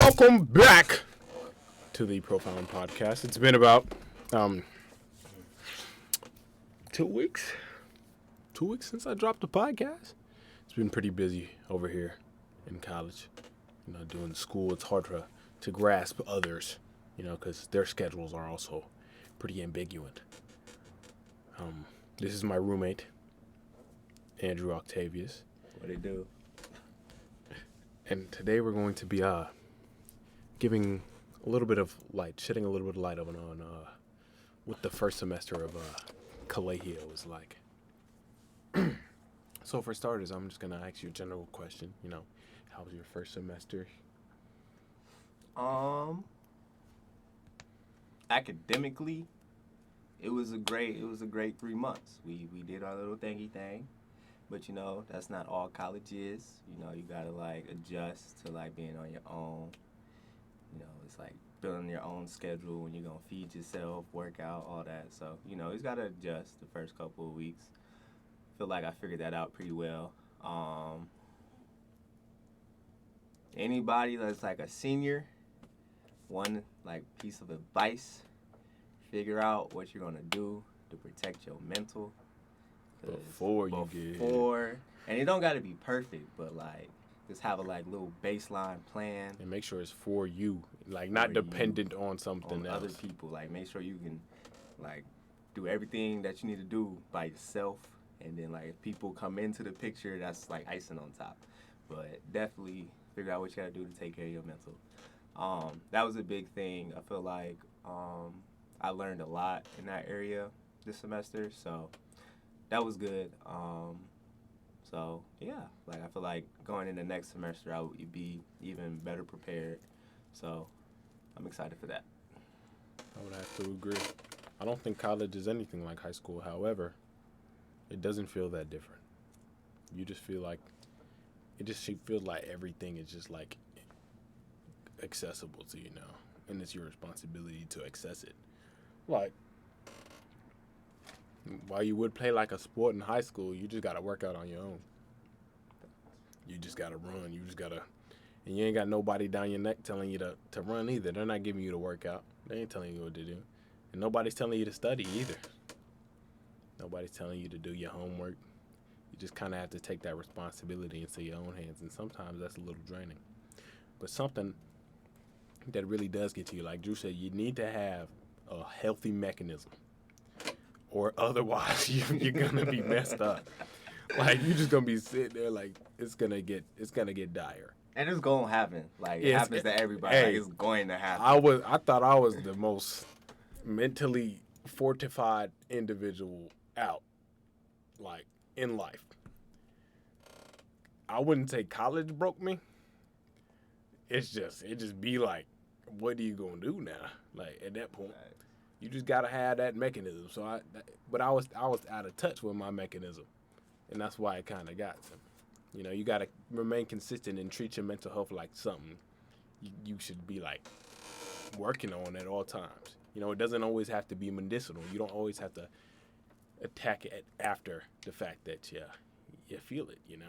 Welcome back to the Profound Podcast. It's been about 2 weeks. 2 weeks since I dropped the podcast. It's been pretty busy over here in college. Doing school. It's hard to grasp others, because their schedules are also pretty ambiguous. This is my roommate, Andrew Octavius. What it do? And today we're going to be giving a little bit of light, shedding a little bit of light on what the first semester of collegiate was like. So for starters, I'm just gonna ask you a general question. How was your first semester? Academically, it was a great 3 months. We did our little thingy thing. But, that's not all college is. You got to, adjust to, being on your own. It's like building your own schedule when you're going to feed yourself, work out, all that. So, you just got to adjust the first couple of weeks. Feel like I figured that out pretty well. Anybody that's, a senior, one, piece of advice, figure out what you're going to do to protect your mental. Before, and it don't got to be perfect, but just have a little baseline plan and make sure it's for you, not dependent on something else. Other people, make sure you can do everything that you need to do by yourself, and then if people come into the picture, that's icing on top. But definitely figure out what you got to do to take care of your mental. That was a big thing. I feel like I learned a lot in that area this semester, so that was good. So, yeah, I feel like going into next semester, I would be even better prepared. So, I'm excited for that. I would have to agree. I don't think college is anything like high school. However, it doesn't feel that different. You just feel like, feels like everything is just, accessible to you now. And it's your responsibility to access it. While you would play a sport in high school, you just got to work out on your own. You just got to run. And you ain't got nobody down your neck telling you to run either. They're not giving you the workout. They ain't telling you what to do. And nobody's telling you to study either. Nobody's telling you to do your homework. You just kind of have to take that responsibility into your own hands. And sometimes that's a little draining. But something that really does get to you, like Drew said, you need to have a healthy mechanism. Or otherwise, you're gonna be messed up. You're just gonna be sitting there it's gonna get dire. And it's gonna happen. It happens to everybody. Hey, it's going to happen. I thought I was the most mentally fortified individual out, in life. I wouldn't say college broke me. It just be what are you gonna do now? At that point. Right. You just gotta have that mechanism. So I was out of touch with my mechanism, and that's why it kind of got to me. You gotta remain consistent and treat your mental health like something you should be working on at all times. It doesn't always have to be medicinal. You don't always have to attack it after the fact that you feel it. You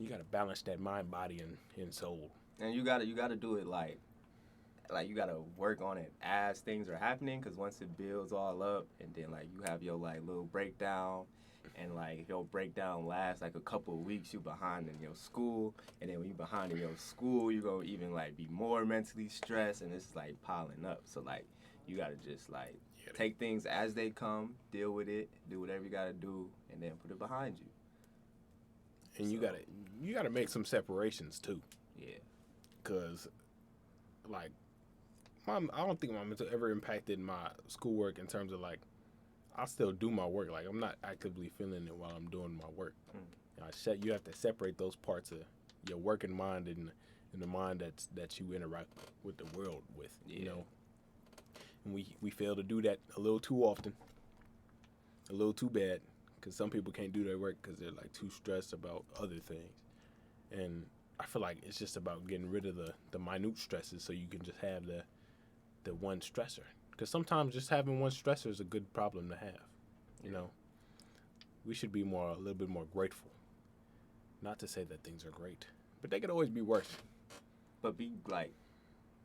gotta balance that mind, body, and soul. And you gotta do it you gotta work on it as things are happening, because once it builds all up, and then you have your little breakdown, and your breakdown lasts a couple of weeks, you behind in your school, and then when you behind in your school, you're gonna even be more mentally stressed, and it's piling up. So you gotta just take things as they come, deal with it, do whatever you gotta do, and then put it behind you. And you gotta make some separations too. Yeah. Cause I don't think my mental ever impacted my schoolwork in terms of I still do my work. I'm not actively feeling it while I'm doing my work. You have to separate those parts of your working mind and the mind that you interact with the world with. Yeah. And we fail to do that a little too often, a little too bad, because some people can't do their work because they're too stressed about other things. And I feel like it's just about getting rid of the minute stresses so you can just have the one stressor. Because sometimes just having one stressor is a good problem to have. We should be a little bit more grateful. Not to say that things are great, but they could always be worse. But be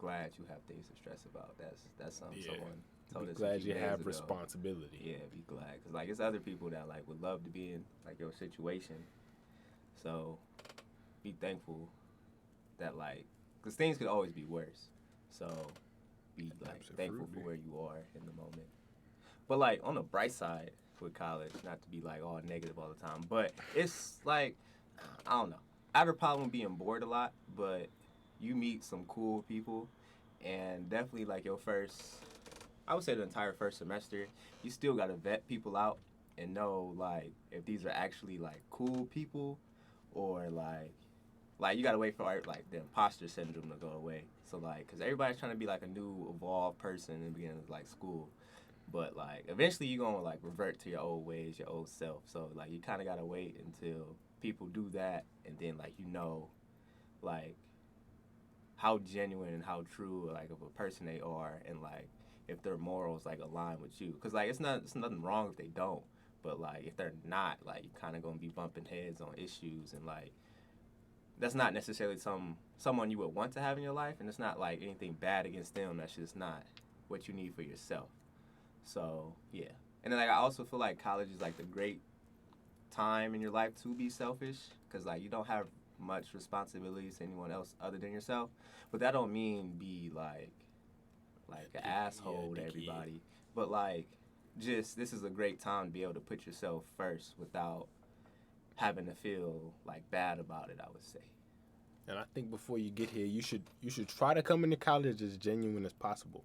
glad you have things to stress about. That's something Yeah. someone told Be us a glad few you days have ago. responsibility. Yeah, be glad, cause like it's other people that like would love to be in like your situation. So be thankful that like, cause things could always be worse. So be like thankful for Absolutely. where you are in the moment. But like on the bright side with college, not to be like all negative all the time, but it's like I don't know. I have a problem with being bored a lot, but you meet some cool people, and definitely like your first, I would say the entire first semester, you still gotta vet people out and know like if these are actually like cool people or like you gotta wait for like the imposter syndrome to go away. So like, cause everybody's trying to be like a new evolved person in the beginning of like school, but like eventually you gonna like revert to your old ways, your old self. So like you kind of gotta wait until people do that, and then like like how genuine and how true like of a person they are, and like if their morals like align with you. Cause like it's nothing wrong if they don't, but like if they're not, like you kind of gonna be bumping heads on issues, and like that's not necessarily someone you would want to have in your life, and it's not like anything bad against them. That's just not what you need for yourself. So yeah, and then like I also feel like college is like the great time in your life to be selfish, because like you don't have much responsibilities to anyone else other than yourself. But that don't mean be like an asshole to Dicky. everybody. But like just this is a great time to be able to put yourself first without having to feel like bad about it, I would say. And I think before you get here, you should try to come into college as genuine as possible.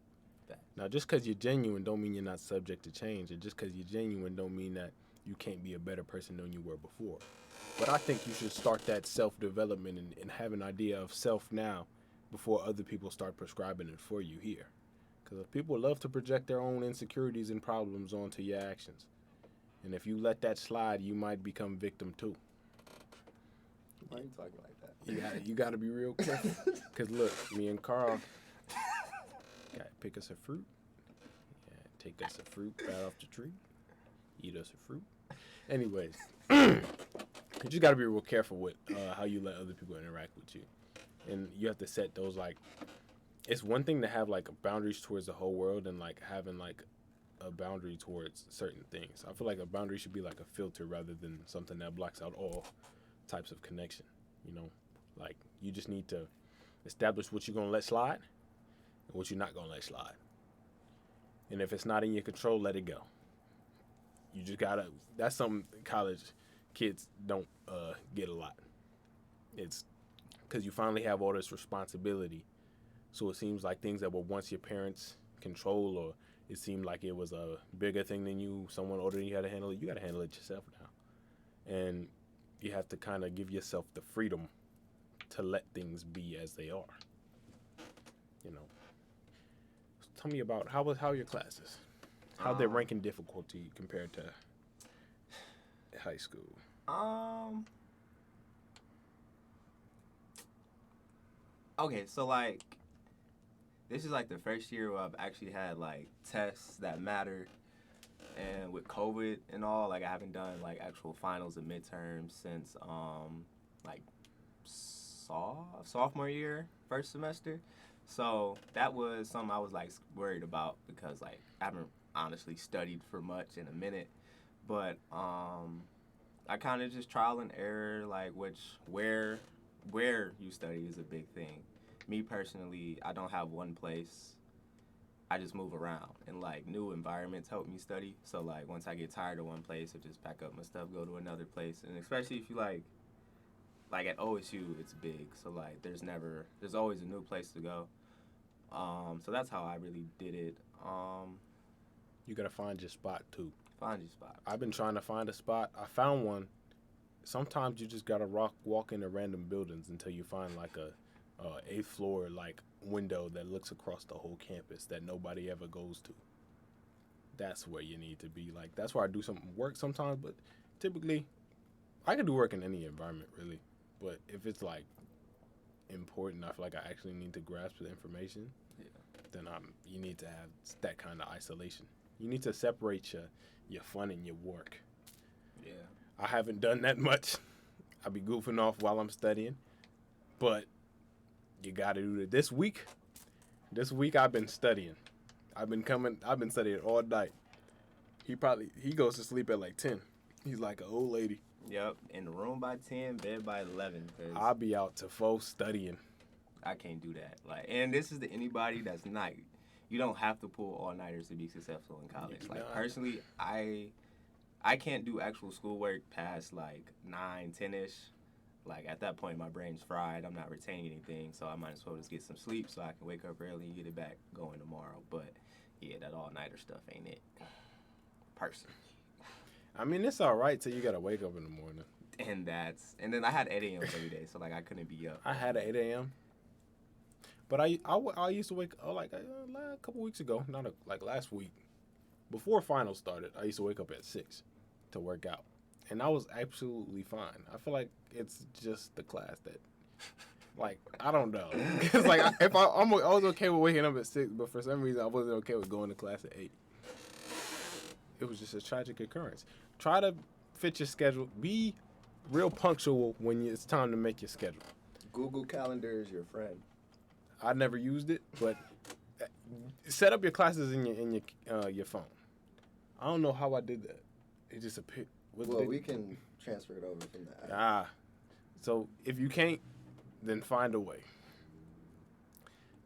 That. Now, just because you're genuine don't mean you're not subject to change, and just because you're genuine don't mean that you can't be a better person than you were before. But I think you should start that self-development and have an idea of self now before other people start prescribing it for you here. Because people love to project their own insecurities and problems onto your actions. And if you let that slide, you might become victim too. Why are you talking like that? You gotta be real careful. Cause look, me and Carl got pick us a fruit. Yeah, take us a fruit right off the tree. Eat us a fruit. Anyways, you just gotta be real careful with how you let other people interact with you, and you have to set those like. It's one thing to have like boundaries towards the whole world and like having like a boundary towards certain things. I feel like a boundary should be like a filter rather than something that blocks out all types of connection. You know, like you just need to establish what you're gonna let slide and what you're not gonna let slide. And if it's not in your control, let it go. You just gotta. That's something college kids don't get a lot. It's because you finally have all this responsibility. So it seems like things that were once your parents' control, or it seemed like it was a bigger thing than you, someone older than you had to handle it. You got to handle it yourself now, and you have to kind of give yourself the freedom to let things be as they are. You know. So tell me about how are your classes? How they rank in difficulty compared to high school? Um. Okay, so like this is like the first year where I've actually had like tests that matter, and with COVID and all, like I haven't done like actual finals and midterms since like sophomore year, first semester. So that was something I was like worried about, because like I haven't honestly studied for much in a minute, but I kind of just trial and error, like where you study is a big thing. Me personally, I don't have one place. I just move around, and like new environments help me study. So like once I get tired of one place, I just pack up my stuff, go to another place, and especially if you like at OSU, it's big. So like there's always a new place to go. So that's how I really did it. You gotta find your spot too. Find your spot. I've been trying to find a spot. I found one. Sometimes you just gotta walk into random buildings until you find like a eighth floor like window that looks across the whole campus that nobody ever goes to. That's where you need to be. Like that's where I do some work sometimes, but typically I can do work in any environment really. But if it's like important, I feel like I actually need to grasp the information. Yeah. Then you need to have that kind of isolation. You need to separate your fun and your work. Yeah. I haven't done that much. I be goofing off while I'm studying, but you got to do it this week. This week I've been studying. I've been studying all night. He goes to sleep at like 10. He's like an old lady. Yep, in the room by 10, bed by 11. Cause I'll be out to 4 studying. I can't do that. Like, and this is to anybody that's not. You don't have to pull all nighters to be successful in college. Like not. personally, I can't do actual schoolwork past like 9, 10ish. Like at that point, my brain's fried. I'm not retaining anything, so I might as well just get some sleep so I can wake up early and get it back going tomorrow. But yeah, that all nighter stuff ain't it. Personally. I mean, it's all right till you gotta wake up in the morning. And then I had 8 a.m. every day, so like I couldn't be up. I had an 8 a.m. But I used to wake like a couple weeks ago, not like last week, before finals started. I used to wake up at 6 to work out, and I was absolutely fine. I feel like it's just the class that, like, I don't know. It's like I was okay with waking up at 6, but for some reason I wasn't okay with going to class at 8. It was just a tragic occurrence. Try to fit your schedule. Be real punctual when it's time to make your schedule. Google Calendar is your friend. I never used it, but set up your classes in your phone. I don't know how I did that. It just appeared. Well, we can transfer it over from the app. So if you can't, then find a way.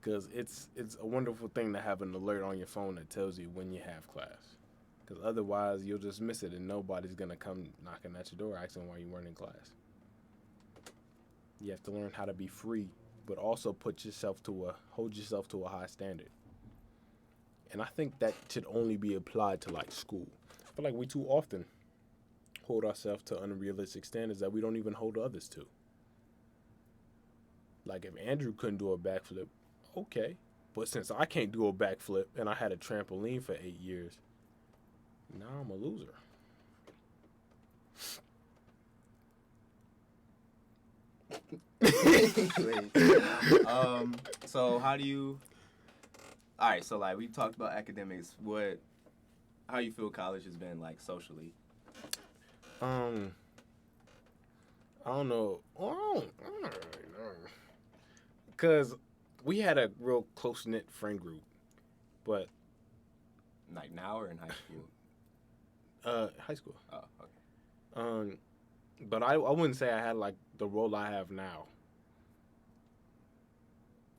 Because it's a wonderful thing to have an alert on your phone that tells you when you have class. Because otherwise, you'll just miss it, and nobody's going to come knocking at your door asking why you weren't in class. You have to learn how to be free, but also hold yourself to a high standard. And I think that should only be applied to, like, school. I feel like we too often hold ourselves to unrealistic standards that we don't even hold others to. Like, if Andrew couldn't do a backflip, okay. But since I can't do a backflip and I had a trampoline for 8 years, now I'm a loser. So how do you? All right, so like we talked about academics. How you feel college has been like socially? I don't know. I don't really know. Because we had a real close-knit friend group, but Like now or in high school? high school. Oh, okay. But I wouldn't say I had like the role I have now.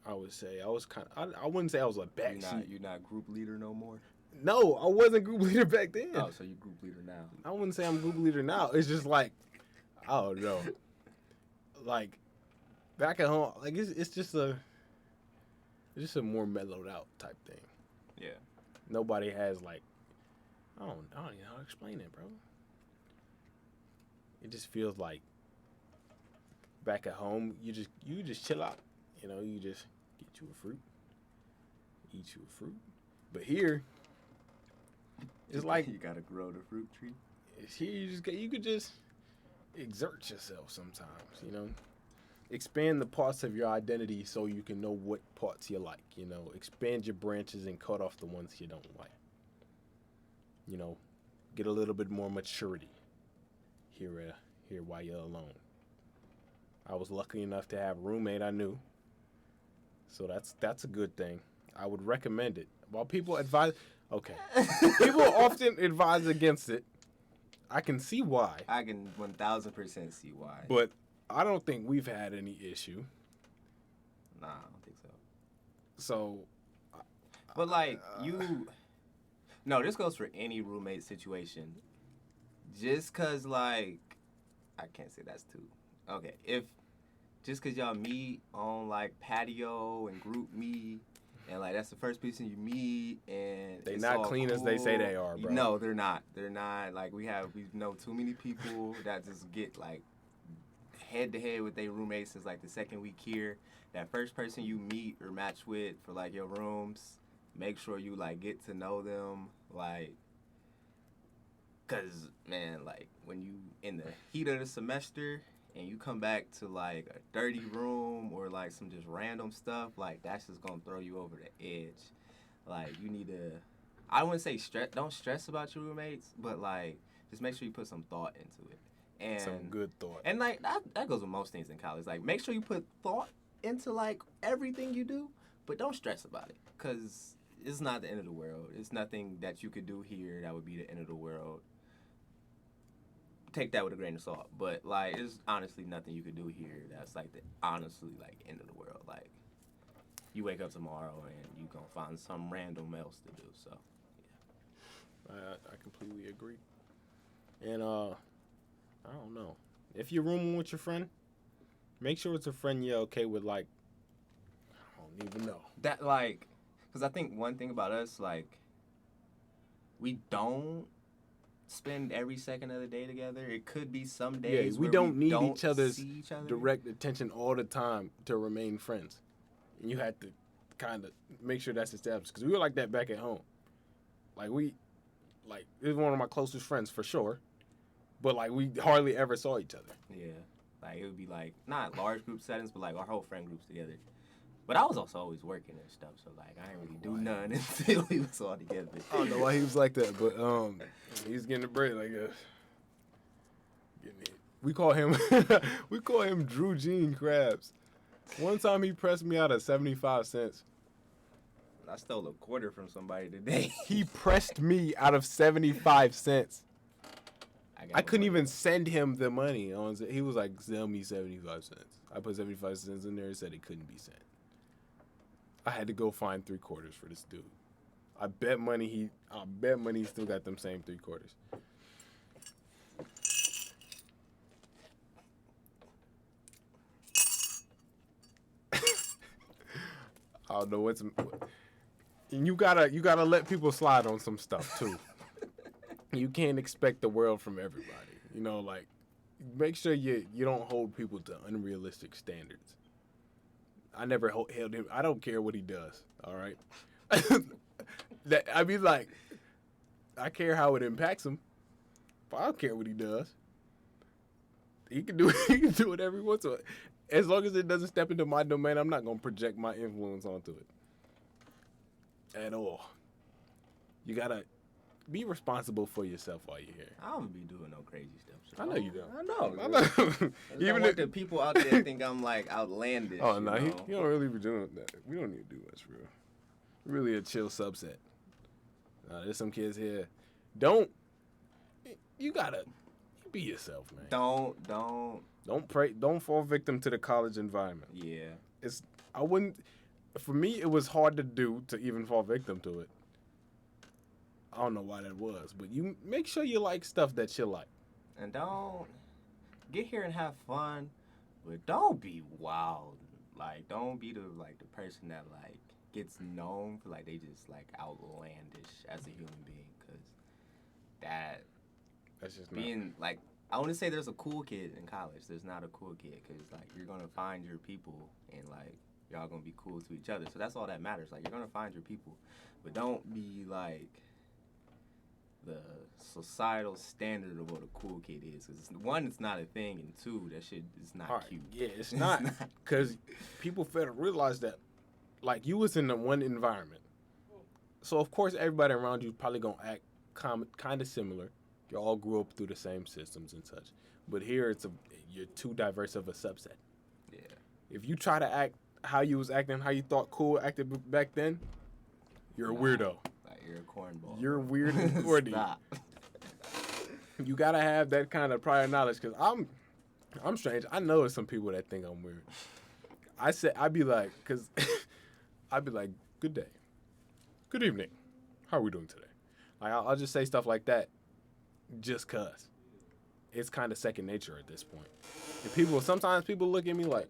I would say I was I wouldn't say I was a backseat. You're not group leader no more? No, I wasn't group leader back then. Oh, so you're group leader now. I wouldn't say I'm group leader now. It's just like, I don't know. Like, back at home, like it's just a more mellowed out type thing. Yeah. Nobody has like, I don't even know how to explain it, bro. It just feels like back at home, you just chill out. You know, you just get you a fruit, eat you a fruit. But here, it's like you gotta grow the fruit tree. Here you could just exert yourself sometimes. You know, expand the parts of your identity so you can know what parts you like. You know, expand your branches and cut off the ones you don't like. You know, get a little bit more maturity here while you're alone. I was lucky enough to have a roommate I knew, so that's a good thing. I would recommend it. While people advise, okay, people often advise against it. I can see why. I can 1000% see why. But I don't think we've had any issue. Nah, I don't think so. So, but like no, this goes for any roommate situation. Just cause like, I can't say that's too. Okay, just cause y'all meet on like patio and group meet, and like that's the first person you meet, and they it's not all clean cool. as they say they are, bro. No, they're not. They're not. Like we know too many people that just get like head to head with their roommates since like the second week here. That first person you meet or match with for like your rooms, make sure you like get to know them, like, cause man, like when you in the heat of the semester and you come back to like a dirty room or like some just random stuff, like that's just gonna throw you over the edge. Like you need to, I wouldn't say don't stress about your roommates, but like just make sure you put some thought into it. And some good thought. And like that goes with most things in college. Like make sure you put thought into like everything you do, But don't stress about it, because it's not the end of the world. It's nothing that you could do here that would be the end of the world. Take that with a grain of salt. But, like, it's honestly nothing you could do here that's, like, the honestly, like, end of the world. Like, you wake up tomorrow and you gonna find some random else to do, so, yeah. I completely agree. And, I don't know. If you're rooming with your friend, make sure it's a friend you're okay with, like, I don't even know. That, like, because I think one thing about us, like, we don't spend every second of the day together. It could be some days we where don't we need don't each other's see each other. direct attention all the time to remain friends. And you had to kind of make sure that's established. Because we were like that back at home. Like, it was one of my closest friends for sure. But, like, we hardly ever saw each other. Yeah. Like, it would be, like, not large group settings, but, like, our whole friend groups together. But I was also always working and stuff, so, like, I didn't really do nothing until we was all together. I don't know why he was like that, but he was getting the bread, I guess. We call him Drew Jean Krabs. One time he pressed me out of 75 cents. I stole a quarter from somebody today. He pressed me out of 75 cents. I couldn't even send him the money. He was like, send me 75 cents. I put 75 cents in there and said it couldn't be sent. I had to go find 3 quarters for this dude. I bet money he still got them same 3 quarters. I don't know what's. You gotta let people slide on some stuff too. You can't expect the world from everybody. You know, like, make sure you don't hold people to unrealistic standards. I never held him. I don't care what he does. All right. I care how it impacts him, but I don't care what he does. He can do whatever he wants to. As long as it doesn't step into my domain, I'm not gonna project my influence onto it at all. You gotta be responsible for yourself while you're here. I don't be doing no crazy stuff. So I know you don't. I know. Even if the people out there think I'm like outlandish. Oh no, he don't really be doing that. We don't need to do much for real. Really a chill subset. There's some kids here. You gotta be yourself, man. Don't fall victim to the college environment. Yeah. For me, it was hard to do to even fall victim to it. I don't know why that was, but you make sure you like stuff that you like. And don't get here and have fun, but don't be wild. Like, don't be the person that, like, gets known for, like, they just, like, outlandish as a human being, because that's just being, like, I want to say there's a cool kid in college. There's not a cool kid, because, like, you're going to find your people, and, like, y'all going to be cool to each other. So that's all that matters. Like, you're going to find your people, but don't be, like, the societal standard of what a cool kid is. Because, one, it's not a thing, and two, that shit is not cute. Yeah, it's not. Because people fail to realize that, like, you was in the one environment. So, of course, everybody around you probably going to act kind of similar. You all grew up through the same systems and such. But here, you're too diverse of a subset. Yeah. If you try to act how you was acting, how you thought cool acted back then, you're a weirdo. You're a cornball. You're weird and corny. Stop. You gotta have that kind of prior knowledge, because I'm strange. I know there's some people that think I'm weird. I'd be like, good day, good evening, how are we doing today? Like, I'll just say stuff like that, just cause. It's kind of second nature at this point. And sometimes people look at me like,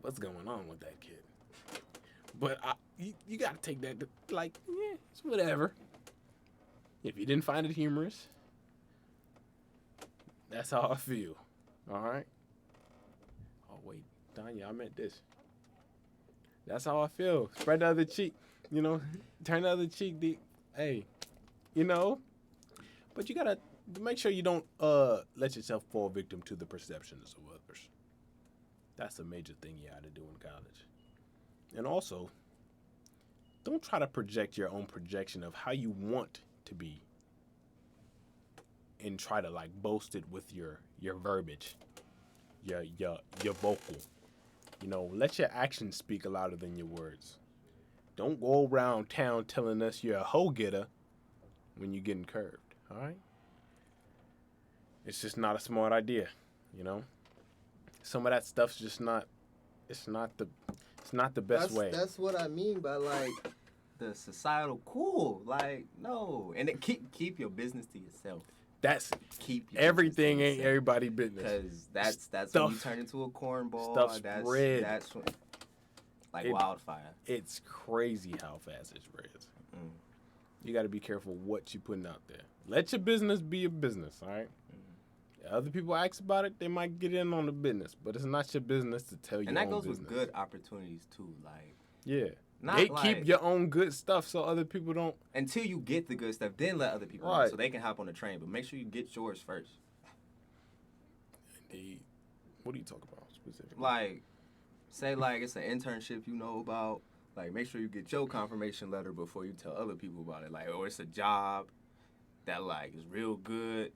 what's going on with that kid? But you got to take that, like, yeah, it's whatever. If you didn't find it humorous, that's how I feel. All right? Oh, wait, Danya, I meant this. That's how I feel. Spread the other cheek, you know, turn the other cheek deep. Hey, you know, but you got to make sure you don't let yourself fall victim to the perceptions of others. That's a major thing you got to do in college. And also, don't try to project your own projection of how you want to be and try to, like, boast it with your verbiage, your vocal, You know, let your actions speak louder than your words. Don't go around town telling us you're a hoe getter when you're getting curved. All right? It's just not a smart idea. You know, some of that stuff's just not. It's not the. It's not the best way. That's what I mean by like the societal cool. Like no, and it keep your business to yourself. That's keep your everything ain't everybody business. Because that's when you turn into a cornball. Stuff spread. That's when, like wildfire. It's crazy how fast it spreads. Mm. You got to be careful what you're putting out there. Let your business be your business, all right? Other people ask about it, they might get in on the business, but it's not your business to tell you. And that goes with good opportunities too, like keep your own good stuff so other people don't. Until you get the good stuff, then let other people know so they can hop on the train. But make sure you get yours first. Indeed. What do you talk about specifically? Like, say like it's an internship you know about. Like, make sure you get your confirmation letter before you tell other people about it. Like, or it's a job that like is real good.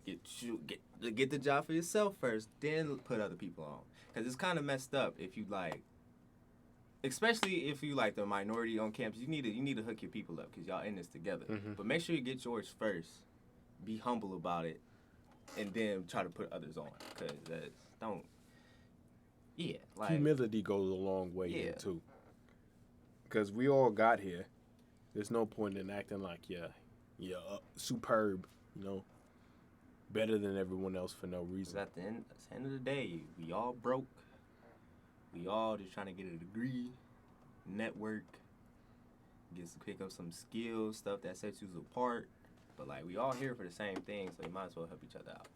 Get the job for yourself first, then put other people on. Cause it's kind of messed up if you like, especially if you like the minority on campus. You need to hook your people up because y'all in this together. Mm-hmm. But make sure you get yours first. Be humble about it, and then try to put others on. Cause don't. Yeah, like humility goes a long way here too. Cause we all got here. There's no point in acting like you're superb, you know, better than everyone else for no reason. At the end of the day, we all broke. We all just trying to get a degree, network, pick up some skills, stuff that sets you apart. But like, we all here for the same thing, so you might as well help each other out.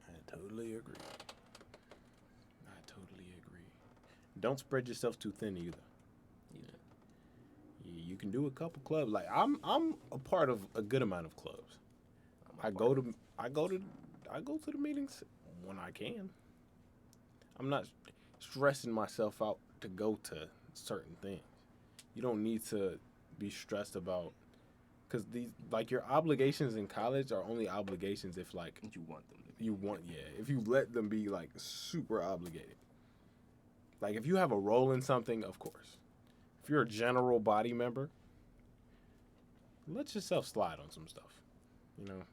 I totally agree. Don't spread yourself too thin either. You can do a couple clubs. Like I'm a part of a good amount of clubs. I go to the meetings when I can. I'm not stressing myself out to go to certain things. You don't need to be stressed about because your obligations in college are only obligations if like you want them. If you let them be like super obligated. Like if you have a role in something, of course. If you're a general body member, let yourself slide on some stuff, you know.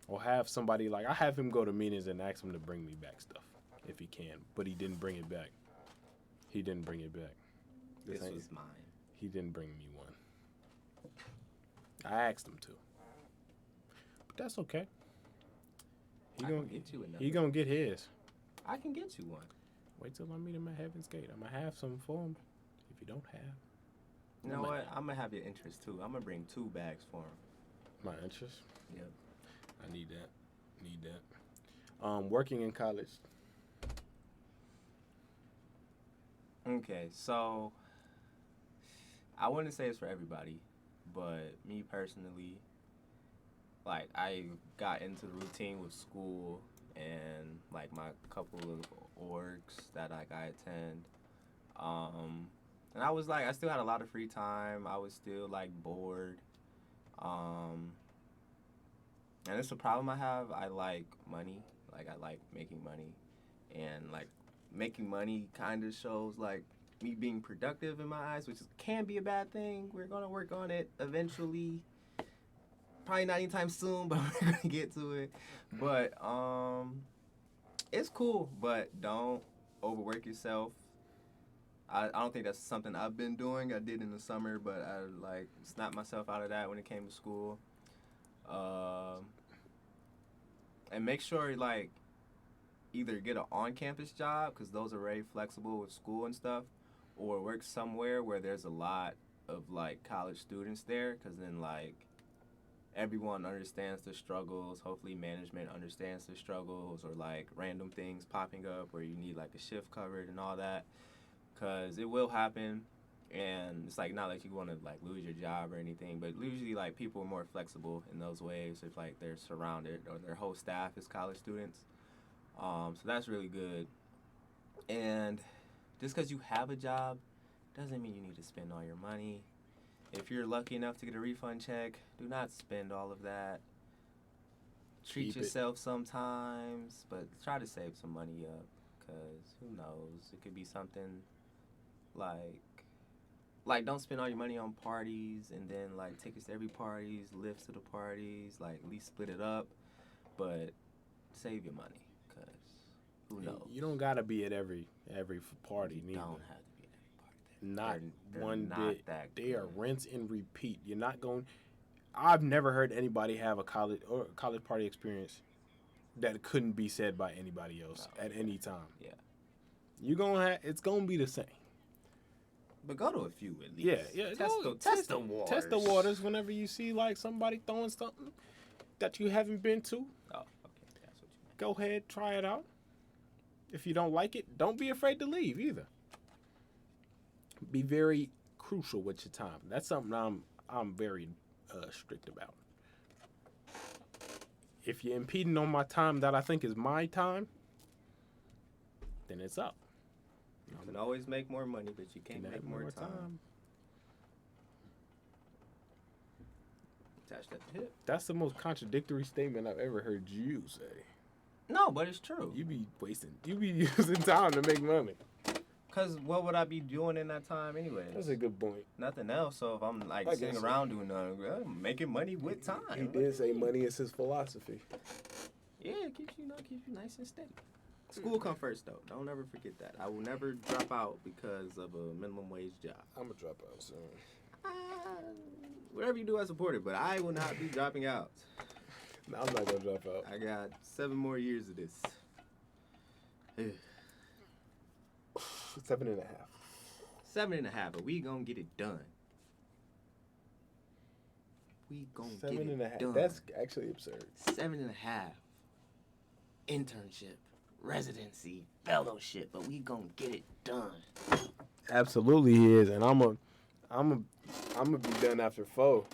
Or have somebody like I have him go to meetings and ask him to bring me back stuff if he can, but he didn't bring it back. This was mine. He didn't bring me one. I asked him to, but that's okay. He gonna get his. I can get you one. Wait till I meet him at Heaven's Gate. I'm gonna have something for him. If you don't have, you know what? I'm gonna have your interest too. I'm gonna bring 2 bags for him. My interest? Yep. I need that. Working in college. Okay, so I wouldn't say it's for everybody, but me personally, like I got into the routine with school and like my couple of orgs that like I attend. And I was like, I still had a lot of free time. I was still like bored. And it's a problem I have. I like money. Like I like making money. And like making money kind of shows like me being productive in my eyes, which can be a bad thing. We're going to work on it eventually. Probably not anytime soon, but we're going to get to it. But it's cool, but don't overwork yourself. I don't think that's something I've been doing. I did in the summer, but I like snapped myself out of that when it came to school. And make sure like either get an on-campus job because those are very flexible with school and stuff, or work somewhere where there's a lot of like college students there, because then like everyone understands the struggles. Hopefully management understands the struggles, or like random things popping up where you need like a shift covered and all that. Because it will happen, and it's like not like you want to like lose your job or anything, but usually like people are more flexible in those ways if like they're surrounded or their whole staff is college students. So that's really good. And just because you have a job doesn't mean you need to spend all your money. If you're lucky enough to get a refund check, do not spend all of that. Treat yourself sometimes, but try to save some money up. Because who knows? It could be something like don't spend all your money on parties and then like tickets to every parties, lifts to the parties, like at least split it up, but save your money because who knows? You don't gotta be at every party. You neither. don't have to be at every party. Not They're one not bit. that They are good. rinse and repeat. You're not going. I've never heard anybody have a college party experience that couldn't be said by anybody else at any time. Yeah. You're gonna have. It's gonna be the same. But go to a few at least. Yeah. Test the waters. Test the waters whenever you see like somebody throwing something that you haven't been to. Oh, okay. That's what you Go ahead, try it out. If you don't like it, don't be afraid to leave either. Be very crucial with your time. That's something I'm very strict about. If you're impeding on my time that I think is my time, then it's up. You can always make more money, but you can't make more time. Attach that to hip. That's the most contradictory statement I've ever heard you say. No, but it's true. You be using time to make money. Because what would I be doing in that time anyway? That's a good point. Nothing else. So if I'm like sitting around doing nothing, I'm making money with time. He did say money is his philosophy. Yeah, it keeps you nice and steady. School come first though. Don't ever forget that. I will never drop out because of a minimum wage job. I'm gonna drop out soon. Whatever you do, I support it, but I will not be dropping out. No, I'm not gonna drop out. I got 7 more years of this. 7.5. 7.5, but we gonna get it done. We gonna get it done. That's actually absurd. 7.5. Internship, residency, fellowship, but we gonna get it done. Absolutely, he is, and I'm gonna be done after 4,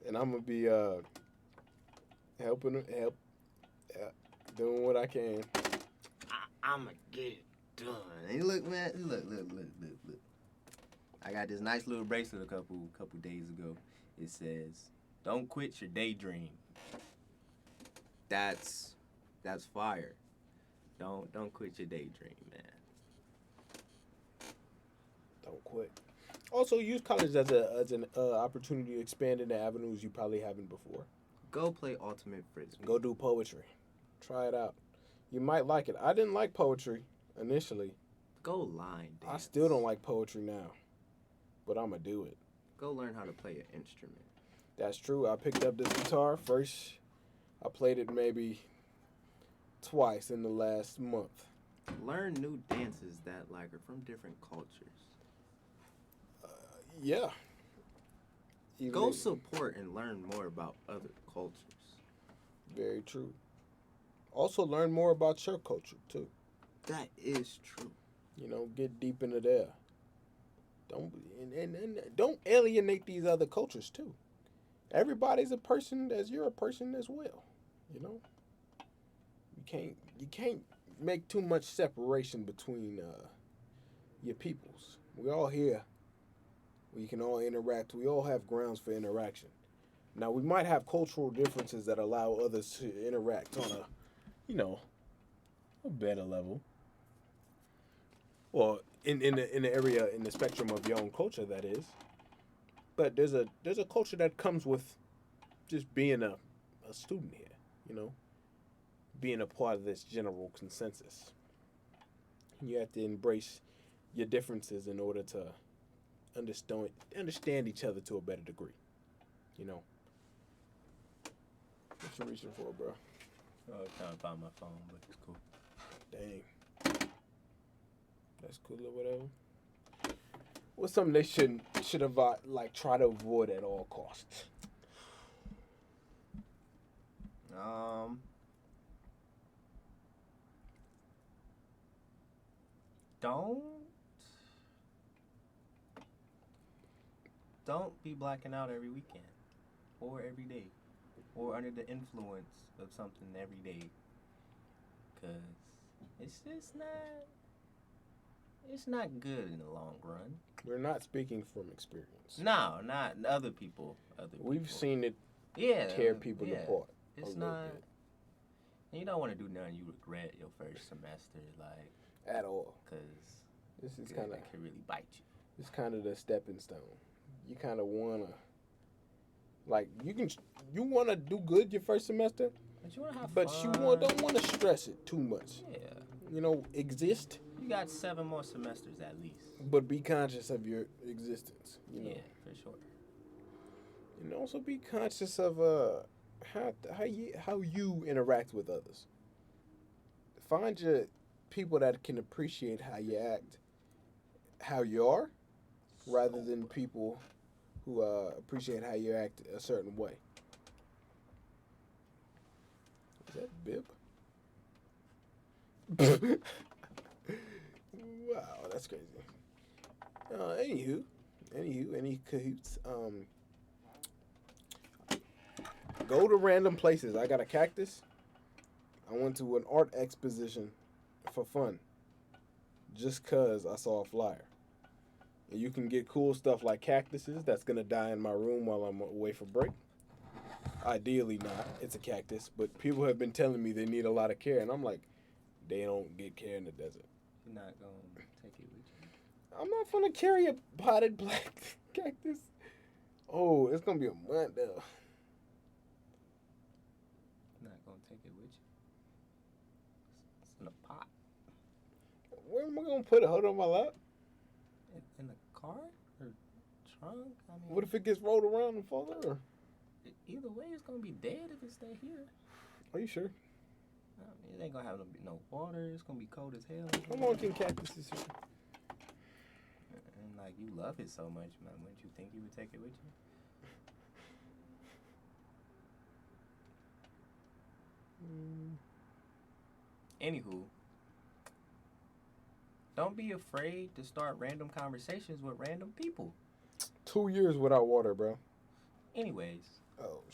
and I'm gonna be helping doing what I can. I'ma get it done. Hey, look, man, look. I got this nice little bracelet a couple days ago. It says, "Don't quit your daydream." That's fire. Don't quit your daydream, man. Don't quit. Also, use college as an opportunity to expand into avenues you probably haven't before. Go play ultimate frisbee. Go do poetry. Try it out. You might like it. I didn't like poetry initially. Go line dance. I still don't like poetry now, but I'm gonna do it. Go learn how to play an instrument. That's true. I picked up this guitar first. I played it maybe twice in the last month. Learn new dances that are from different cultures. Yeah. Go support and learn more about other cultures. Very true. Also learn more about your culture too. That is true. Get deep into there. Don't don't alienate these other cultures too. Everybody's a person as you're a person as well. You can't make too much separation between your peoples. We're all here. We can all interact. We all have grounds for interaction. Now we might have cultural differences that allow others to interact on a better level. Well, in the area, in the spectrum of your own culture, that is. But there's a culture that comes with just being a student here, being a part of this general consensus. You have to embrace your differences in order to understand each other to a better degree. What you reaching for, bro? I was trying to find my phone, but it's cool. Dang. That's cool or whatever. What's something they should try to avoid at all costs? Don't be blacking out every weekend or every day or under the influence of something every day, because it's just not good in the long run. We're not speaking from experience. No, not other people. We've seen it tear people apart. It's not. And you don't want to do nothing you regret your first semester, like At all. because This is it kind of can really bite you. it's kind of the stepping stone. You kind of wanna like you wanna do good your first semester, But you want to have but fun. don't wanna stress it too much. Yeah. Exist, You got 7 more semesters at least. but be conscious of your existence. Yeah, for sure. And also be conscious of how you interact with others. Find your people that can appreciate how you act, how you are, rather than people who appreciate how you act a certain way. Is that Bib? Wow, that's crazy. Anywho, any cahoots? Go to random places. I got a cactus. I went to an art exposition for fun, just cause I saw a flyer. And you can get cool stuff like cactuses that's gonna die in my room while I'm away for break. Ideally not. It's a cactus, but people have been telling me they need a lot of care, and I'm like, they don't get care in the desert. You're not going to take it with you. I'm not gonna carry a potted black cactus. Oh, it's gonna be a month though. You're not going to take it with you. It's in a pot. Where am I gonna put it? Hold it on my lap? In the car or trunk? I mean, What if it gets rolled around and falls over? Either way, it's going to be dead if it stay here. Are you sure? I mean, it ain't going to have no water. It's going to be cold as hell. How long can cactuses here? And, like, you love it so much, man. Wouldn't you think you would take it with you? Anywho, don't be afraid to start random conversations with random people. 2 years without water, bro. Anyways,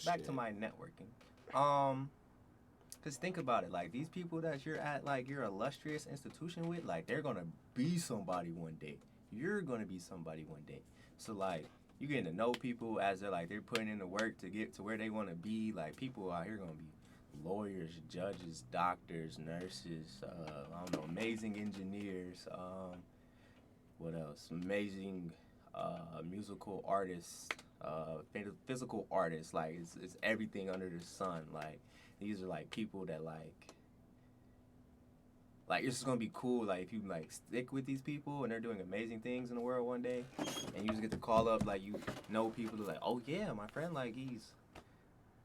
back to my networking. Cause think about it, like these people that you're at like your illustrious institution with, like they're gonna be somebody one day. You're gonna be somebody one day. So like you getting to know people as they're putting in the work to get to where they want to be. Like people out here gonna be lawyers, judges, doctors, nurses. I don't know, amazing engineers. What else? Amazing musical artists. Physical artists, like it's everything under the sun. Like these are like people that like it's just gonna be cool. Like if you like stick with these people and they're doing amazing things in the world one day, and you just get to call up like you know people that like, oh yeah, my friend like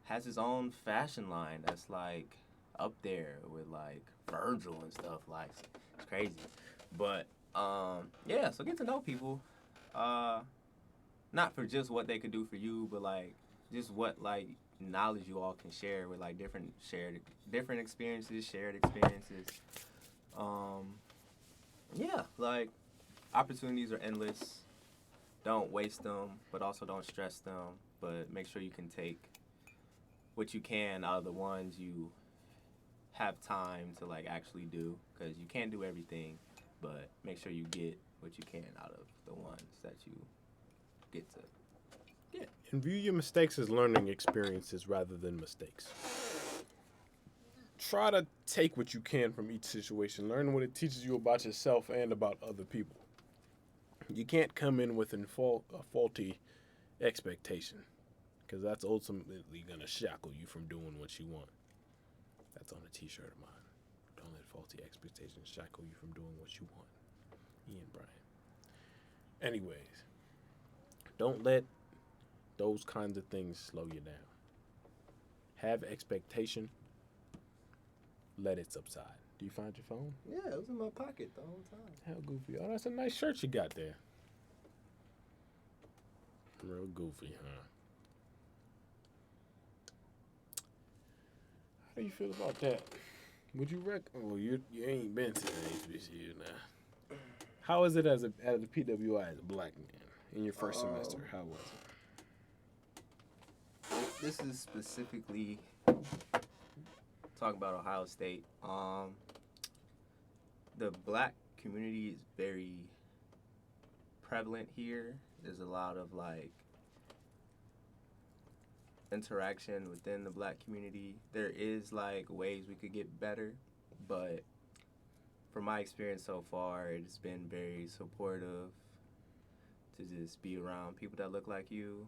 has his own fashion line that's like up there with like Virgil and stuff. Like it's crazy, but yeah. So get to know people. Not for just what they could do for you, but like just what like knowledge you all can share with like different experiences, shared experiences. Yeah, like opportunities are endless. Don't waste them, but also don't stress them. But make sure you can take what you can out of the ones you have time to like actually do, because you can't do everything, but make sure you get what you can out of the ones that you get to. Yeah, and view your mistakes as learning experiences rather than mistakes. Try to take what you can from each situation. Learn what it teaches you about yourself and about other people. You can't come in with a faulty expectation, because that's ultimately going to shackle you from doing what you want. That's on a t-shirt of mine. Don't let faulty expectations shackle you from doing what you want. Ian Bryan. Anyways, don't let those kinds of things slow you down. Have expectation. Let it subside. Do you find your phone? Yeah, it was in my pocket the whole time. How goofy. Oh, that's a nice shirt you got there. Real goofy, huh? How do you feel about that? Would you well, you ain't been to the HBCU now. How is it as a PWI as a black man in your first semester? How was it? This is specifically talking about Ohio State. The black community is very prevalent here. There's a lot of like interaction within the black community. There is like ways we could get better, but from my experience so far, it's been very supportive to just be around people that look like you.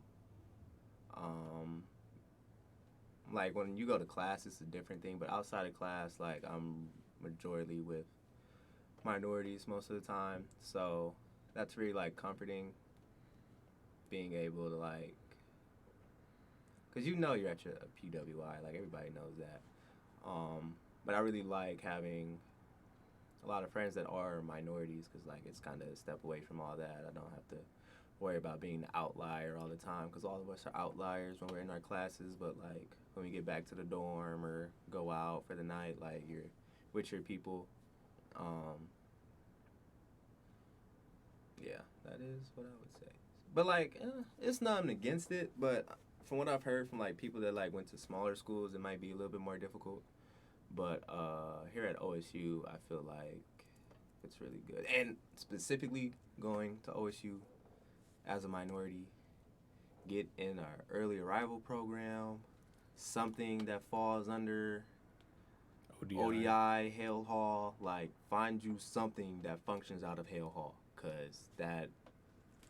Um, like when you go to class, it's a different thing, but outside of class, like I'm majority with minorities most of the time, so that's really like comforting. Being able to like, cause you know you're at your PWI, like everybody knows that. But I really like having a lot of friends that are minorities, cause like it's kind of a step away from all that. I don't have to worry about being the outlier all the time, cause all of us are outliers when we're in our classes. But like when we get back to the dorm or go out for the night, like you're with your people. Yeah, that is what I would say. But like, it's nothing against it. But from what I've heard from like people that like went to smaller schools, it might be a little bit more difficult. But here at OSU, I feel like it's really good. And specifically going to OSU as a minority, get in our early arrival program, something that falls under ODI, Hale Hall, like find you something that functions out of Hale Hall, because that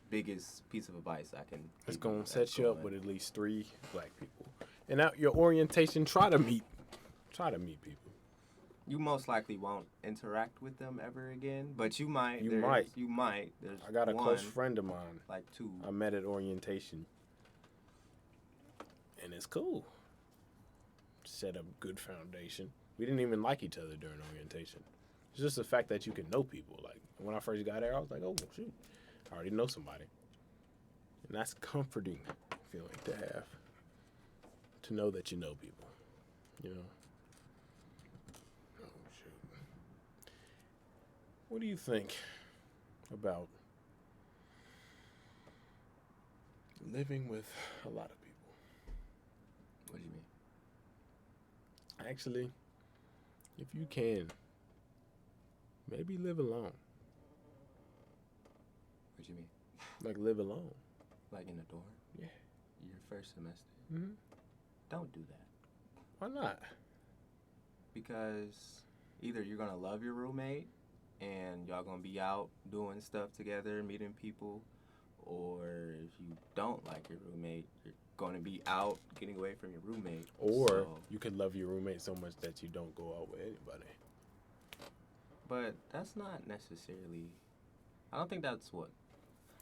biggest piece of advice I can It's give you gonna that's set you up going- with at least 3 black people. And at your orientation, try to meet people. You most likely won't interact with them ever again, but you might. You might. You might. There's I got a one, close friend of mine like 2. I met at orientation, and it's cool. Set up good foundation. We didn't even like each other during orientation. It's just the fact that you can know people. Like when I first got there, I was like, oh shoot, I already know somebody, and that's comforting feeling to have. To know that you know people, you know. Oh shoot. What do you think about living with a lot of people? What do you mean? Actually, if you can, maybe live alone. What do you mean? Like live alone. Like in a dorm? Yeah. Your first semester? Mm-hmm. Don't do that. Why not? Because either you're gonna love your roommate and y'all gonna be out doing stuff together, meeting people, or if you don't like your roommate, you're gonna be out getting away from your roommate. Or So, you could love your roommate so much that you don't go out with anybody. but that's not necessarily. I don't think that's what.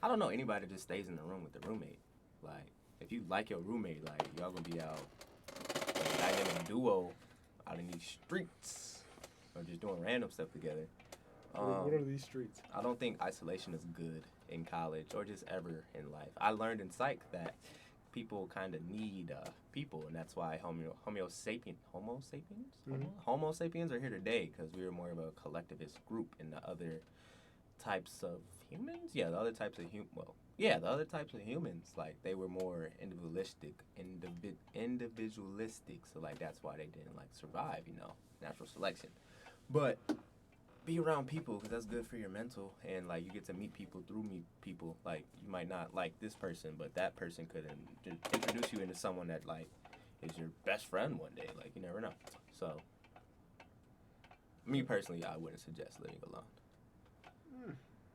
I don't know anybody that just stays in the room with the roommate. Like, if you like your roommate, like y'all gonna be out, like dynamic duo, out in these streets, or just doing random stuff together. What are these streets? I don't think isolation is good in college or just ever in life. I learned in psych that people kind of need people, and that's why Homo sapiens are here today, because we were more of a collectivist group, and the other types of humans, the other types of humans, like they were more individualistic. So like that's why they didn't like survive, natural selection. But be around people, because that's good for your mental, and like you get to meet people through people. Like you might not like this person, but that person could introduce you into someone that like is your best friend one day. Like you never know. So me personally, I wouldn't suggest living alone.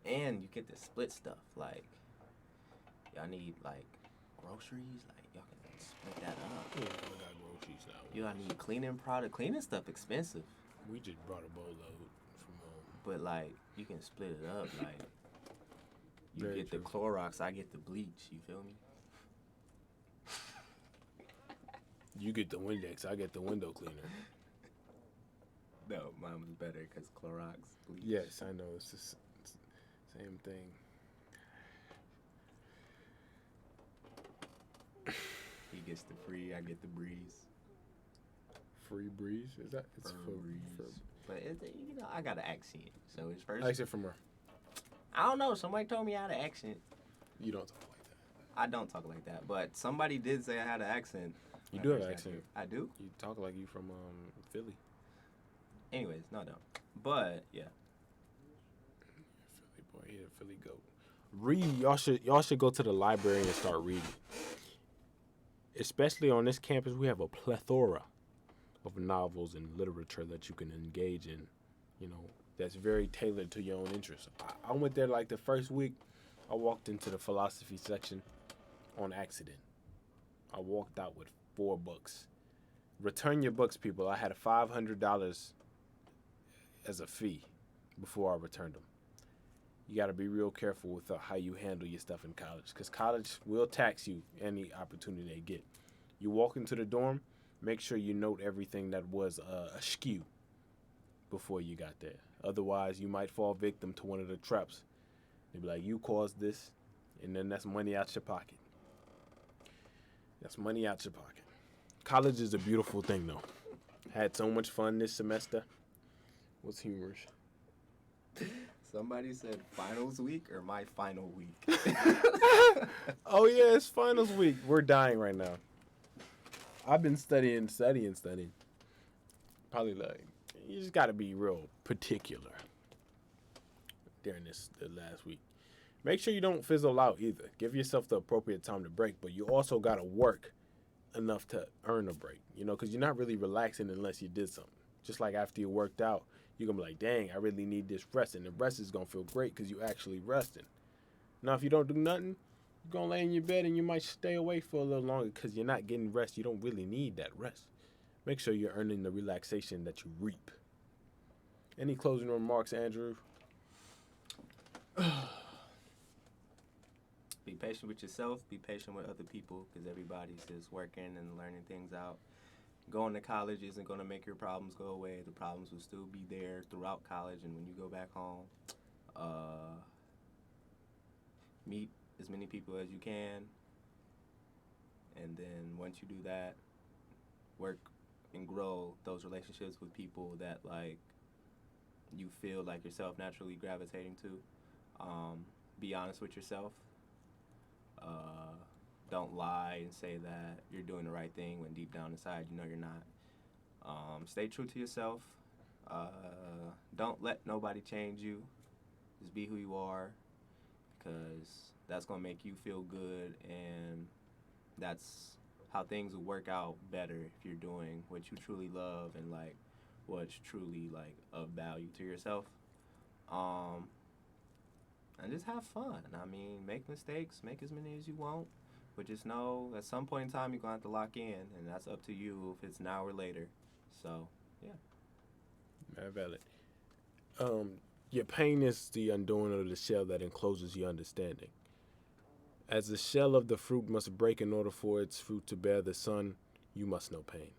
And you get to split stuff. Like y'all need like groceries. Like y'all can split that up. Yeah, we got groceries now. Y'all need cleaning product. Cleaning stuff expensive. We just brought a boatload from home. But like you can split it up. Like you Very get true. the Clorox, I get the bleach. You feel me? You get the Windex, I get the window cleaner. No, mine was better because Clorox, bleach. Yes, I know. It's the same thing. He gets the free, I get the breeze. Free breeze? Is that? It's For for breeze. But I got an accent. So it's first. Exit from her. I don't know. Somebody told me I had an accent. You don't talk like that. I don't talk like that, but somebody did say I had an accent. You when do I have first an got accent. here. I do? You talk like you from Philly. Anyways, no, I don't. But, yeah. Philly boy, yeah, Philly goat. Read. Y'all should go to the library and start reading. especially on this campus, we have a plethora of novels and literature that you can engage in, you know, that's very tailored to your own interests. I went there like the first week. I walked into the philosophy section on accident. I walked out with 4 books. Return your books, people. I had a $500 as a fee before I returned them. You got to be real careful with how you handle your stuff in college, because college will tax you any opportunity they get. You walk into the dorm, make sure you note everything that was askew before you got there. Otherwise, you might fall victim to one of the traps. They'll be like, you caused this, and then that's money out your pocket. That's money out your pocket. College is a beautiful thing, though. Had so much fun this semester. What's humorous? Somebody said finals week or my final week. Oh, yeah, it's finals week. We're dying right now. I've been studying. Probably like, you just got to be real particular during the last week. Make sure you don't fizzle out either. Give yourself the appropriate time to break, but you also got to work enough to earn a break, you know, because you're not really relaxing unless you did something. Just like after you worked out, you're going to be like, dang, I really need this rest, and the rest is going to feel great because you actually resting. Now, if you don't do nothing, you're going to lay in your bed and you might stay awake for a little longer because you're not getting rest. You don't really need that rest. Make sure you're earning the relaxation that you reap. Any closing remarks, Andrew? Be patient with yourself. Be patient with other people, because everybody's just working and learning things out. Going to college isn't going to make your problems go away. The problems will still be there throughout college, and when you go back home, meet as many people as you can, and then once you do that, work and grow those relationships with people that like you feel like yourself naturally gravitating to. Be honest with yourself. Don't lie and say that you're doing the right thing when deep down inside you know you're not. Stay true to yourself. Don't let nobody change you. Just be who you are, because that's going to make you feel good, and that's how things will work out better if you're doing what you truly love and like what's truly like of value to yourself. And just have fun. I mean, make mistakes, make as many as you want, but just know at some point in time you're gonna have to lock in, and that's up to you if it's now or later. So, yeah. Very valid. Your pain is the undoing of the shell that encloses your understanding. As the shell of the fruit must break in order for its fruit to bear the sun, you must know pain.